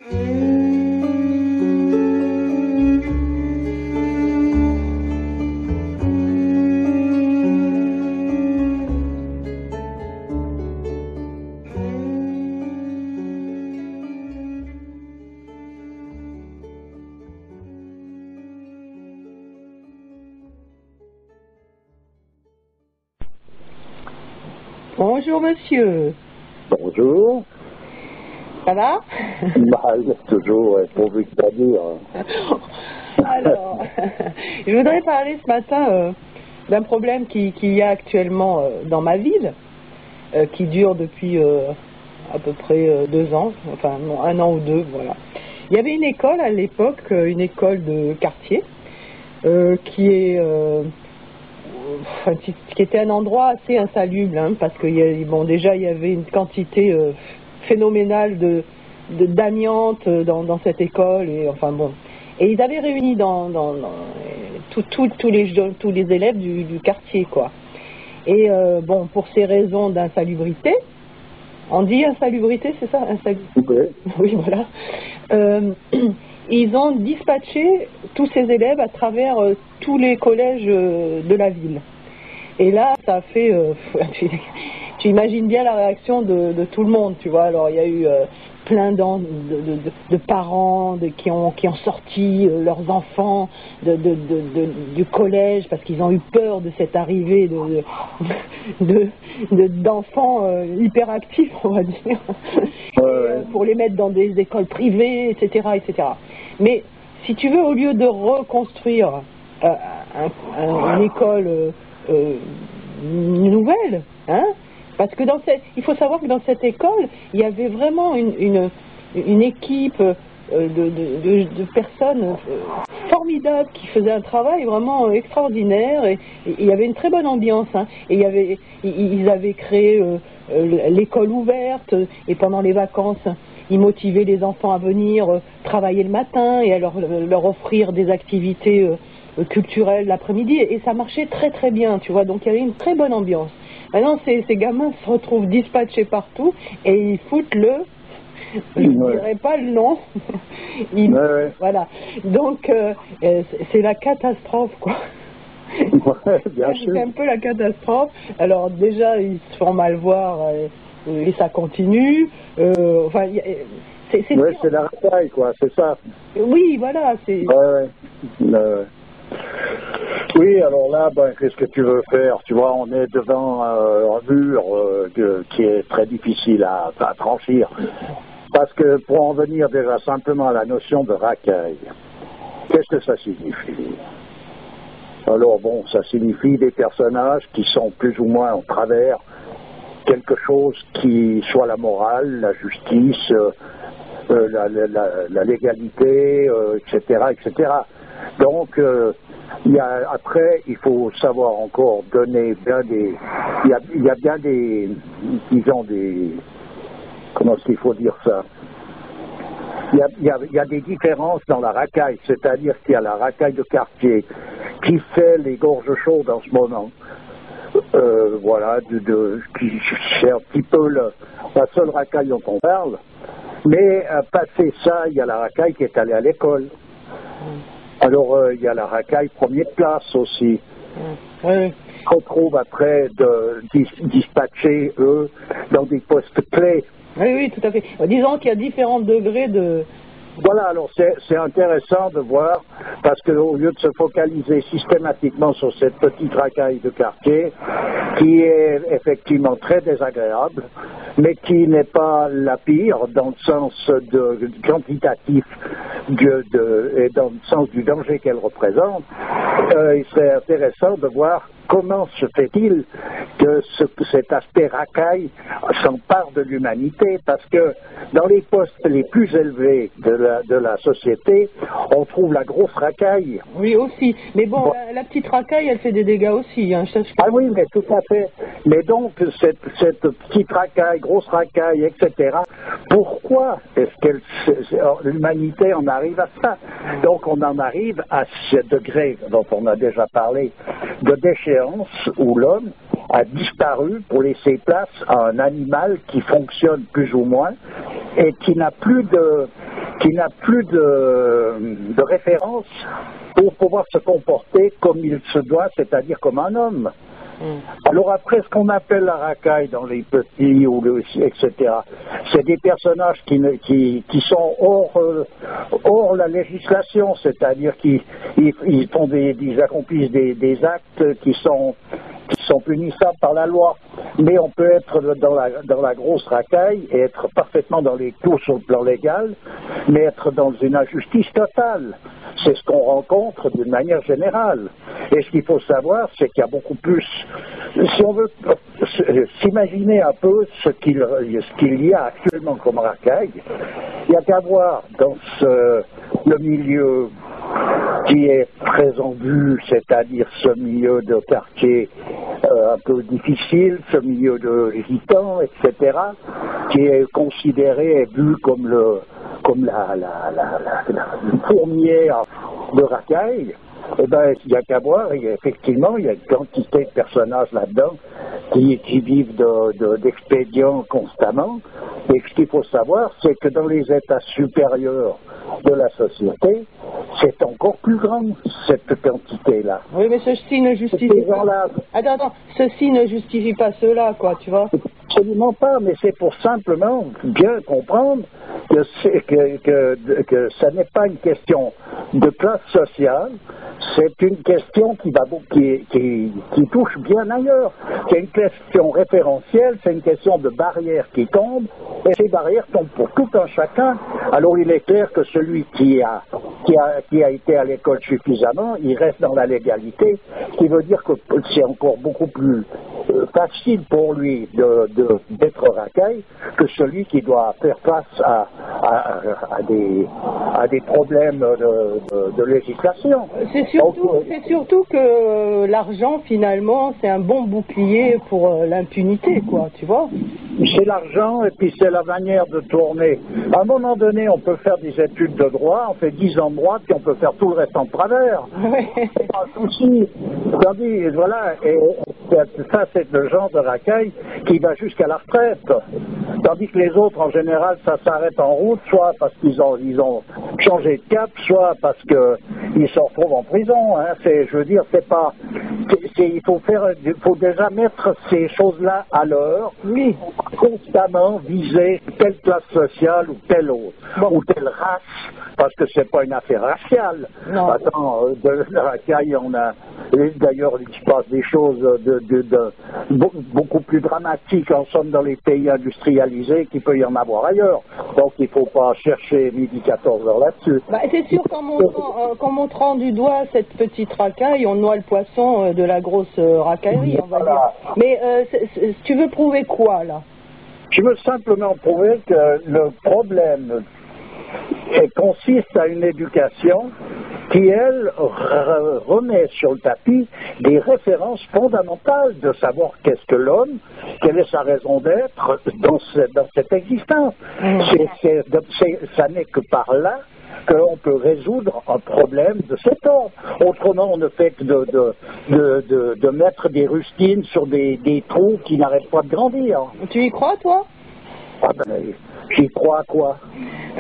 Bonjour monsieur. Bonjour. Ça va? Bah, toujours, pourvu que ça dure. Alors, je voudrais parler ce matin d'un problème qu'il y a actuellement dans ma ville, qui dure depuis à peu près 2 ans, enfin non, 1 an ou 2, voilà. Il y avait une école à l'époque, une école de quartier, qui était un endroit assez insalubre, hein, parce que bon, déjà il y avait une quantité phénoménale d'amiante dans cette école, et enfin bon. Et ils avaient réuni tous les élèves du quartier, quoi. Et bon, pour ces raisons d'insalubrité, on dit insalubrité, c'est ça? Oui. Oui, voilà. Ils ont dispatché tous ces élèves à travers tous les collèges de la ville. Et là, ça a fait... tu imagines bien la réaction de tout le monde, tu vois. Alors, il y a eu plein de parents qui ont sorti leurs enfants du collège parce qu'ils ont eu peur de cette arrivée d'enfants hyperactifs, on va dire, pour les mettre dans des écoles privées, etc., etc. Mais si tu veux, au lieu de reconstruire une école nouvelle, hein, parce que il faut savoir que dans cette école, il y avait vraiment une équipe de personnes formidables qui faisaient un travail vraiment extraordinaire, et il y avait une très bonne ambiance, hein, et ils avaient créé l'école ouverte, et pendant les vacances, ils motivaient les enfants à venir travailler le matin et à leur offrir des activités culturelles l'après-midi, et ça marchait très très bien, tu vois, donc il y avait une très bonne ambiance. Maintenant, ces gamins se retrouvent dispatchés partout et ils foutent je ne dirais pas le nom, voilà, donc c'est la catastrophe, quoi. Bien sûr. C'est un peu la catastrophe. Alors déjà, ils se font mal voir et ça continue. Enfin, c'est la racaille, quoi, c'est ça. Oui, voilà, c'est... Oui, alors là, qu'est-ce que tu veux faire? Tu vois, on est devant un mur qui est très difficile à franchir. Parce que pour en venir déjà simplement à la notion de racaille, qu'est-ce que ça signifie? Alors bon, ça signifie des personnages qui sont plus ou moins en travers quelque chose qui soit la morale, la justice, la légalité, etc., etc. Donc, après, il faut savoir encore donner bien des... Il y a bien des... Disons des... Comment est-ce qu'il faut dire ça? Il y a des différences dans la racaille, c'est-à-dire qu'il y a la racaille de quartier qui fait les gorges chaudes en ce moment. Voilà, c'est un petit peu la seule racaille dont on parle. Mais passé ça, il y a la racaille qui est allée à l'école. Alors, il y a la racaille premier de classe aussi. Oui. Qu'on trouve après dispatcher, eux, dans des postes clés. Oui, tout à fait. Disons qu'il y a différents degrés de... Voilà, alors c'est intéressant de voir, parce qu'au lieu de se focaliser systématiquement sur cette petite racaille de quartier, qui est effectivement très désagréable, mais qui n'est pas la pire dans le sens quantitatif et dans le sens du danger qu'elle représente, il serait intéressant de voir comment se fait-il que cet aspect racaille s'empare de l'humanité, parce que dans les postes les plus élevés de la société, on trouve la grosse racaille. Oui, aussi. Mais bon, la petite racaille, elle fait des dégâts aussi. Hein. Ah oui, mais tout à fait. Mais donc, cette petite racaille, grosse racaille, etc., pourquoi est-ce que l'humanité en arrive à ça? Donc, on en arrive à ce degré dont on a déjà parlé, de déchéance où l'homme a disparu pour laisser place à un animal qui fonctionne plus ou moins et qui n'a plus qui n'a plus de référence pour pouvoir se comporter comme il se doit, c'est-à-dire comme un homme. Alors après, ce qu'on appelle la racaille dans les petits, etc., c'est des personnages qui sont hors la législation, c'est-à-dire qu'ils accomplissent des actes qui sont punissables par la loi. Mais on peut être dans la grosse racaille et être parfaitement dans les clous sur le plan légal, mais être dans une injustice totale. C'est ce qu'on rencontre d'une manière générale. Et ce qu'il faut savoir, c'est qu'il y a beaucoup plus... Si on veut s'imaginer un peu ce qu'il y a actuellement comme racaille, il y a qu'à voir dans le milieu qui est très en vue, c'est-à-dire ce milieu de quartier un peu difficile, ce milieu de gitans, etc., qui est considéré et vu comme la fourmière de racaille. Eh bien, il n'y a qu'à voir, effectivement, il y a une quantité de personnages là-dedans qui vivent d'expédients constamment. Et ce qu'il faut savoir, c'est que dans les états supérieurs de la société, c'est encore plus grand, cette quantité-là. Oui, mais ceci ne justifie pas... Attends, ceci ne justifie pas cela, quoi, tu vois. Absolument pas, mais c'est pour simplement bien comprendre que ça n'est pas une question de classe sociale, c'est une question qui touche bien ailleurs. C'est une question référentielle, c'est une question de barrières qui tombent, et ces barrières tombent pour tout un chacun. Alors il est clair que celui qui a été à l'école suffisamment, il reste dans la légalité, ce qui veut dire que c'est encore beaucoup plus facile pour lui d'être racaille que celui qui doit faire face à des problèmes de législation. C'est surtout que l'argent, finalement, c'est un bon bouclier pour l'impunité, quoi, tu vois. C'est l'argent et puis c'est la manière de tourner. À un moment donné, on peut faire des études de droit, on fait 10 ans de droit, puis on peut faire tout le reste en travers. C'est pas un souci. Tandis, voilà, et ça c'est le genre de racaille qui va jusqu'à la retraite. Tandis que les autres, en général, ça s'arrête en route, soit parce qu'ils ont changé de cap, soit parce qu'ils se retrouvent en prison. Hein. Je veux dire, c'est pas... Il faut déjà mettre ces choses-là à l'heure. Oui. Constamment viser telle classe sociale ou telle autre, ou telle race, parce que c'est pas une affaire raciale. Non. Attends, de la racaille, on a... D'ailleurs, il se passe des choses beaucoup plus dramatiques, en somme, dans les pays industrialisés qu'il peut y en avoir ailleurs. Donc, il ne faut pas chercher midi 14 heures là-dessus. Bah, c'est sûr qu'en montrant du doigt cette petite racaille, on noie le poisson de la grosse racaillerie, on va dire. Mais tu veux prouver quoi, là? Je veux simplement prouver que le problème consiste à une éducation qui, elle, remet sur le tapis des références fondamentales de savoir qu'est-ce que l'homme, quelle est sa raison d'être dans cette existence. Ça n'est que par là qu'on peut résoudre un problème de cet ordre. Autrement, on ne fait que de mettre des rustines sur des trous qui n'arrêtent pas de grandir. Tu y crois, toi? Ah ben, j'y crois à quoi?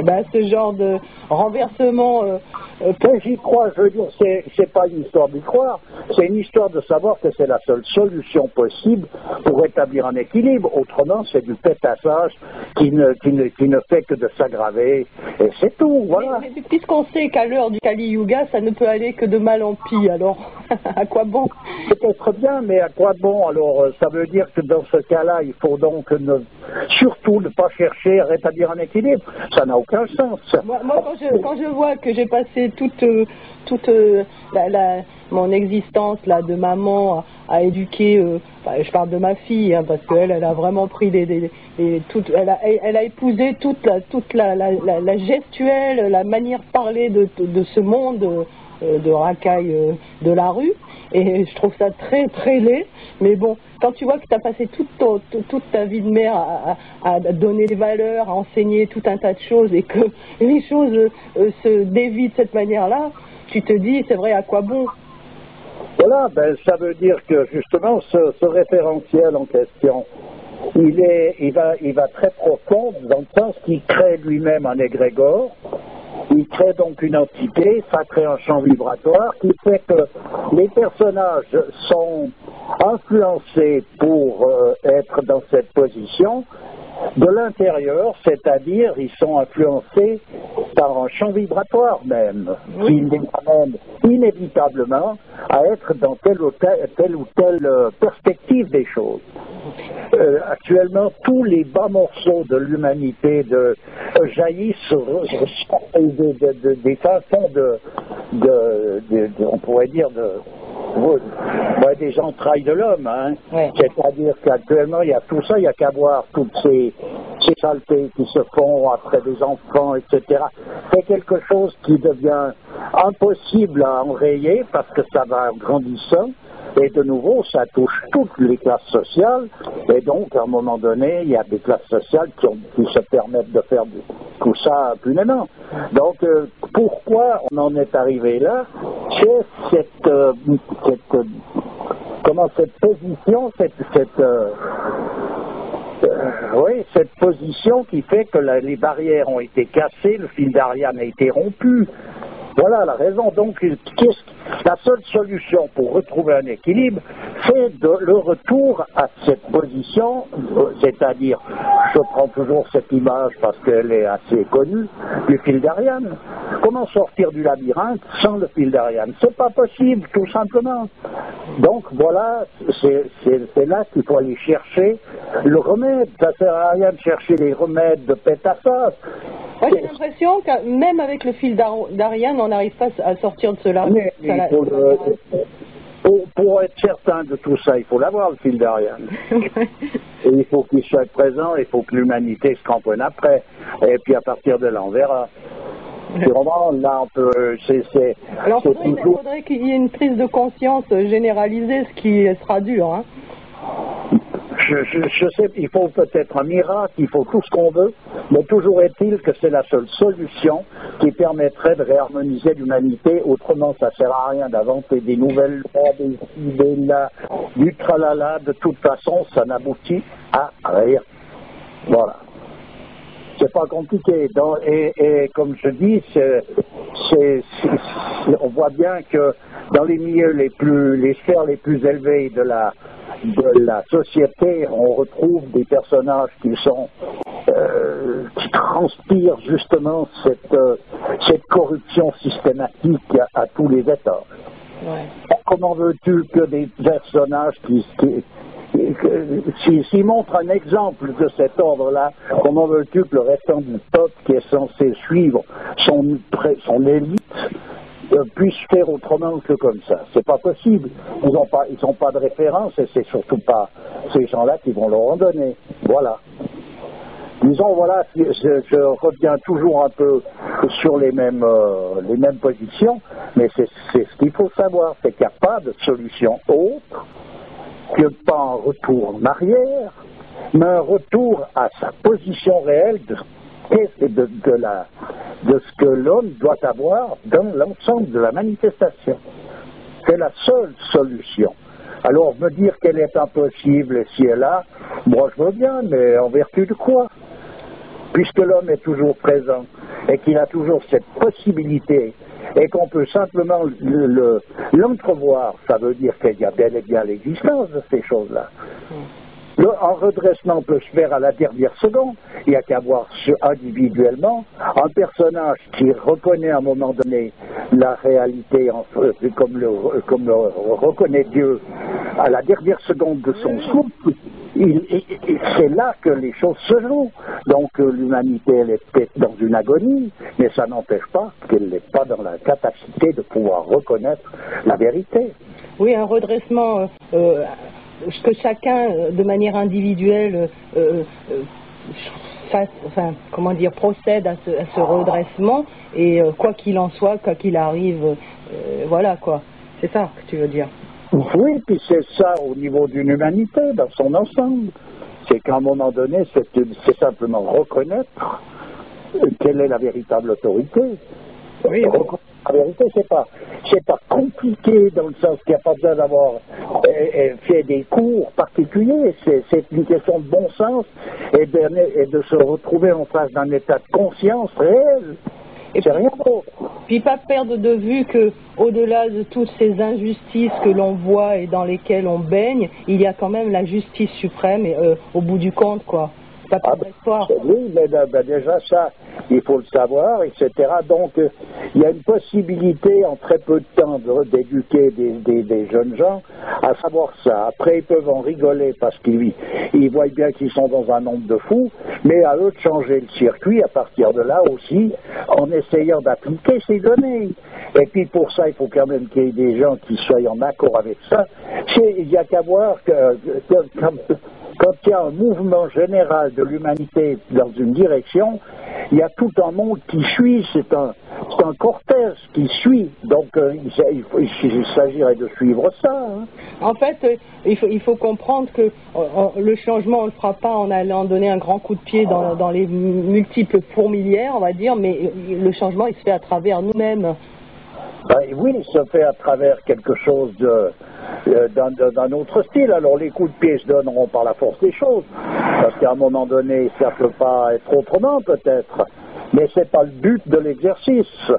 Ben, ce genre de renversement... J'y crois, je veux dire, c'est pas une histoire d'y croire, c'est une histoire de savoir que c'est la seule solution possible pour établir un équilibre. Autrement, c'est du pétassage qui ne fait que de s'aggraver, et c'est tout, voilà. Mais puisqu'on sait qu'à l'heure du Kali Yuga, ça ne peut aller que de mal en pis, alors à quoi bon? Peut-être bien, mais à quoi bon? Alors, ça veut dire que dans ce cas-là, il faut donc surtout ne pas chercher à rétablir un équilibre. Ça n'a aucun sens. Moi quand je vois que j'ai passé toute mon existence là de maman à éduquer, je parle de ma fille, hein, parce qu'elle a vraiment pris elle a épousé toute la gestuelle, la manière de parler de ce monde de racaille de la rue, et je trouve ça très très laid. Mais bon, quand tu vois que tu as passé toute ta vie de mère à donner des valeurs, à enseigner tout un tas de choses, et que les choses se dévient de cette manière-là, tu te dis, c'est vrai, à quoi bon? Voilà, ben, ça veut dire que justement ce référentiel en question, il va très profond, dans le sens qu'il crée lui-même un égrégore Il crée donc une entité, ça crée un champ vibratoire qui fait que les personnages sont influencés pour être dans cette position de l'intérieur, c'est-à-dire ils sont influencés par un champ vibratoire même, qui les amène inévitablement à être dans telle ou telle perspective des choses. Actuellement, tous les bas morceaux de l'humanité jaillissent des fins fonds on pourrait dire, des entrailles de l'homme. Hein. Ouais. C'est-à-dire qu'actuellement, il y a tout ça, il n'y a qu'à voir toutes ces saletés qui se font après des enfants, etc. C'est quelque chose qui devient impossible à enrayer parce que ça va grandissant. Et de nouveau, ça touche toutes les classes sociales, et donc, à un moment donné, il y a des classes sociales qui se permettent de faire tout ça impunément. Donc, pourquoi on en est arrivé là? C'est cette position, cette position qui fait que les barrières ont été cassées, le fil d'Ariane a été rompu. Voilà la raison. Donc, la seule solution pour retrouver un équilibre, c'est le retour à cette position, c'est-à-dire, je prends toujours cette image parce qu'elle est assez connue, du fil d'Ariane. Comment sortir du labyrinthe sans le fil d'Ariane? C'est pas possible, tout simplement. Donc, voilà, c'est là qu'il faut aller chercher le remède. Ça sert à rien de chercher les remèdes de pétassas. Moi, j'ai l'impression que même avec le fil d'Ariane, on n'arrive pas à sortir de cela. Pour être certain de tout ça, il faut l'avoir, le fil d'Ariane. Et il faut qu'il soit présent, il faut que l'humanité se cramponne après. Et puis à partir de là, on verra. Vraiment, là, on peut. Alors, il faudrait qu'il y ait une prise de conscience généralisée, ce qui sera dur. Hein. Je sais, il faut peut-être un miracle, il faut tout ce qu'on veut, mais toujours est-il que c'est la seule solution qui permettrait de réharmoniser l'humanité. Autrement, ça ne sert à rien d'inventer des nouvelles lois, des idées là, du tralala. De toute façon, ça n'aboutit à rien. Voilà. C'est pas compliqué. Et comme je dis, on voit bien que dans les milieux les sphères les plus élevées de la société, on retrouve des personnages qui transpirent justement cette corruption systématique à tous les états. Ouais. Comment veux-tu que des personnages s'il montre un exemple de cet ordre-là, comment veux-tu que le restant du peuple qui est censé suivre son élite puisse faire autrement que comme ça? C'est pas possible. Ils n'ont pas de référence et c'est surtout pas ces gens-là qui vont leur en donner. Voilà. Disons, voilà, je reviens toujours un peu sur les mêmes positions, mais c'est ce qu'il faut savoir, c'est qu'il n'y a pas de solution autre que pas un retour en arrière, mais un retour à sa position réelle de ce que l'homme doit avoir dans l'ensemble de la manifestation. C'est la seule solution. Alors, me dire qu'elle est impossible si elle a, moi je veux bien, mais en vertu de quoi? Puisque l'homme est toujours présent et qu'il a toujours cette possibilité et qu'on peut simplement l'entrevoir, ça veut dire qu'il y a bel et bien l'existence de ces choses-là. Un redressement peut se faire à la dernière seconde. Il n'y a qu'à voir individuellement un personnage qui reconnaît à un moment donné la réalité comme le reconnaît Dieu à la dernière seconde de son souffle. C'est là que les choses se jouent. Donc l'humanité, elle est peut-être dans une agonie, mais ça n'empêche pas qu'elle n'est pas dans la capacité de pouvoir reconnaître la vérité. Oui, un redressement... que chacun, de manière individuelle, procède à ce redressement, et quoi qu'il en soit, quoi qu'il arrive, voilà quoi. C'est ça que tu veux dire. Oui, puis c'est ça au niveau d'une humanité, dans son ensemble. C'est qu'à un moment donné, c'est simplement reconnaître quelle est la véritable autorité. Oui, la vérité, c'est pas compliqué dans le sens qu'il n'y a pas besoin d'avoir fait des cours particuliers. C'est une question de bon sens et de se retrouver en face d'un état de conscience réel. Et c'est rien d'autre. puis pas perdre de vue que, au-delà de toutes ces injustices que l'on voit et dans lesquelles on baigne, il y a quand même la justice suprême au bout du compte, quoi. Pas perdre espoir. Oui, mais déjà ça, il faut le savoir, etc. Donc, il y a une possibilité en très peu de temps d'éduquer des jeunes gens à savoir ça. Après, ils peuvent en rigoler parce qu'ils voient bien qu'ils sont dans un nombre de fous, mais à eux de changer le circuit à partir de là aussi, en essayant d'appliquer ces données. Et puis pour ça, il faut quand même qu'il y ait des gens qui soient en accord avec ça. Il n'y a qu'à voir que quand il y a un mouvement général de l'humanité dans une direction, il y a tout un monde qui suit, c'est un cortège qui suit. Donc il s'agirait de suivre ça. Hein. En fait, il faut comprendre que le changement, on ne le fera pas en allant donner un grand coup de pied dans les multiples fourmilières, on va dire, mais le changement, il se fait à travers nous-mêmes. Ben, oui, il se fait à travers quelque chose d'un autre style. Alors les coups de pied se donneront par la force des choses, parce qu'à un moment donné, ça ne peut pas être autrement peut-être, mais ce n'est pas le but de l'exercice.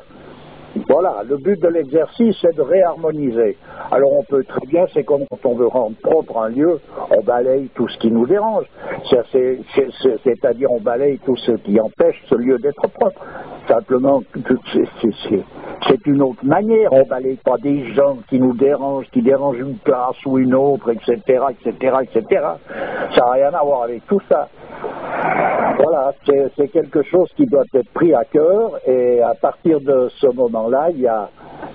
Voilà, le but de l'exercice, c'est de réharmoniser. Alors on peut très bien, c'est comme quand on veut rendre propre un lieu, on balaye tout ce qui nous dérange. C'est-à-dire on balaye tout ce qui empêche ce lieu d'être propre. Simplement, c'est une autre manière. On balaye pas des gens qui nous dérangent, qui dérangent une classe ou une autre, etc., etc., etc. Ça n'a rien à voir avec tout ça. Voilà, c'est quelque chose qui doit être pris à cœur, et à partir de ce moment-là, il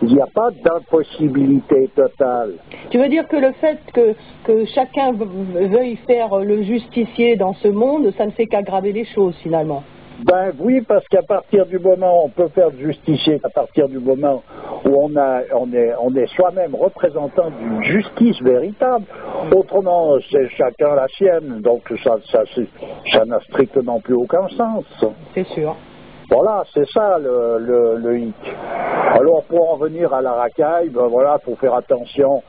n'y a pas d'impossibilité totale. Tu veux dire que le fait que chacun veuille faire le justicier dans ce monde, ça ne fait qu'aggraver les choses finalement? Ben oui, parce qu'à partir du moment où on peut faire le justicier, à partir du moment où on est soi-même représentant d'une justice véritable, autrement c'est chacun la sienne, donc ça n'a strictement plus aucun sens. C'est sûr. Voilà, c'est ça le hic. Alors pour en venir à la racaille, ben voilà, faut faire attention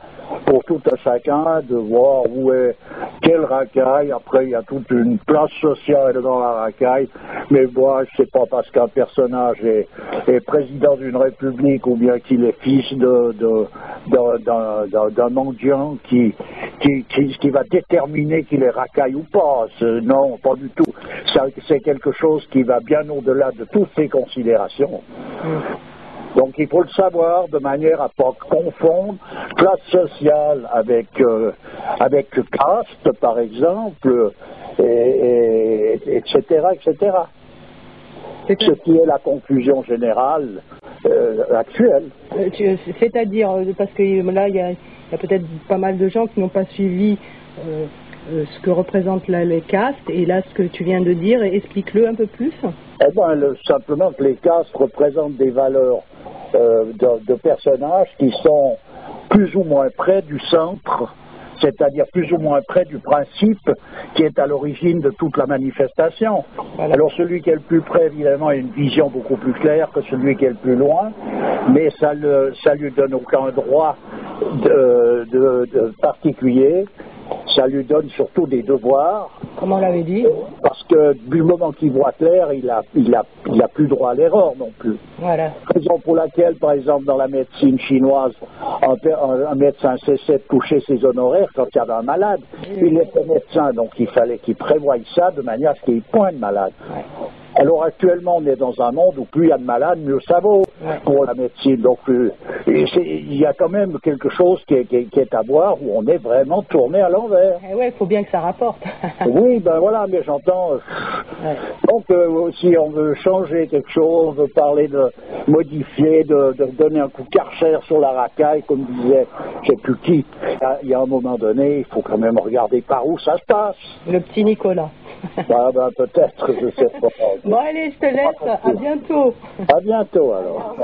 pour tout un chacun de voir où est quelle racaille. Après il y a toute une place sociale dans la racaille, mais moi je sais pas, parce qu'un personnage est président d'une république ou bien qu'il est fils d'un mendiant qui va déterminer qu'il est racaille ou pas. Non, pas du tout. C'est quelque chose qui va bien au-delà de toutes ces considérations. Donc il faut le savoir de manière à ne pas confondre classe sociale avec caste, par exemple, etc., etc. Ce qui est la confusion générale actuelle. C'est-à-dire, parce que là, il y a peut-être pas mal de gens qui n'ont pas suivi ce que représentent les castes, et là, ce que tu viens de dire, explique-le un peu plus. Eh bien, simplement que les castes représentent des valeurs de personnages qui sont plus ou moins près du centre, c'est-à-dire plus ou moins près du principe qui est à l'origine de toute la manifestation. Voilà. Alors celui qui est le plus près, évidemment, a une vision beaucoup plus claire que celui qui est le plus loin, mais ça lui donne aucun droit de particulier. Ça lui donne surtout des devoirs. Comme on l'avait dit. Parce que du moment qu'il voit clair, il a plus droit à l'erreur non plus. Voilà. Raison pour laquelle, par exemple, dans la médecine chinoise, un médecin cessait de toucher ses honoraires quand il y avait un malade. Il était médecin, donc il fallait qu'il prévoie ça de manière à ce qu'il n'y ait point de malade. Ouais. Alors actuellement, on est dans un monde où plus il y a de malades, mieux ça vaut pour la médecine. Donc il y a quand même quelque chose qui est à voir, où on est vraiment tourné à l'envers. Oui, il faut bien que ça rapporte. Oui, ben voilà, mais j'entends. Donc si on veut changer quelque chose, on veut parler de modifier, de donner un coup de karcher sur la racaille, comme disait je sais plus qui, il y a un moment donné, il faut quand même regarder par où ça se passe. Le petit Nicolas. Ben, peut-être, je sais pas. Bon allez, je te laisse, à bientôt. À bientôt alors.